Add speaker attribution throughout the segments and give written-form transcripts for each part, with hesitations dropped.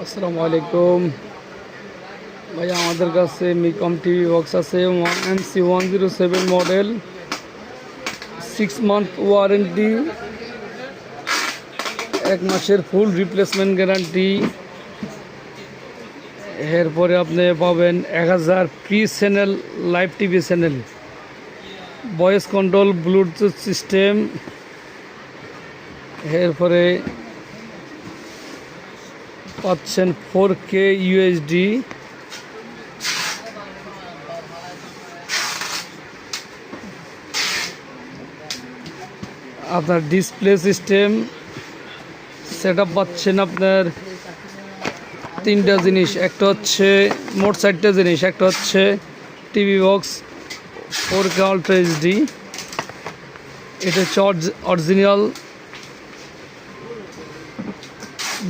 Speaker 1: আসসালামু আলাইকুম ভাই, আমাদের কাছে মিকম টিভি বক্স আছে MC107 মডেল, 6 মান্থ ওয়ারেন্টি, 1 মাসের ফুল রিপ্লেসমেন্ট গ্যারান্টি। এরপরে আপনি পাবেন 1000 free channel, live TV channel, voice control, Bluetooth system. এরপরে পাচ্ছেন 4K UHD, আপনার ডিসপ্লে সিস্টেম সেটআপ পাচ্ছেন আপনার 3টা জিনিস। একটা হচ্ছে মোট 4টা জিনিস। একটা হচ্ছে TV box 4K ultra HD, এটা হচ্ছে original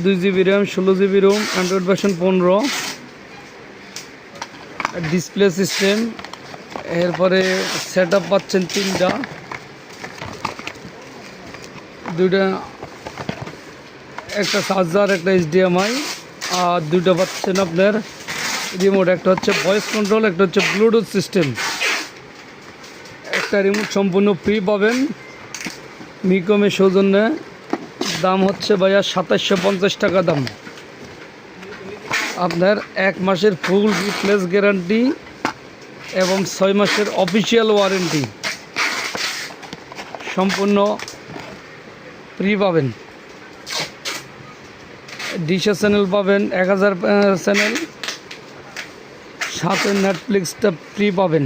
Speaker 1: 2GB RAM, 16GB ROM, Android version 15, display system. এরপরে সেটআপ পাচ্ছেন 3টা, দুইটা, একটা চার্জার, একটা HDMI, আর দুইটা পাচ্ছেন আপনার রিমোট। একটা হচ্ছে ভয়েস কন্ট্রোল, একটা হচ্ছে ব্লুটুথ সিস্টেম। একটা রিমোট সম্পূর্ণ ফ্রি পাবেন মিকমের সৌজন্যে। দাম হচ্ছে ভাইয়া 2750 টাকা দাম। আপনার 1 মাসের ফুল রিপ্লেস গ্যারান্টি এবং 6 মাসের অফিসিয়াল ওয়ারেন্টি সম্পূর্ণ ফ্রি পাবেন। ডিশের চ্যানেল পাবেন 1000 চ্যানেল, সাথে নেটফ্লিক্সটা ফ্রি পাবেন।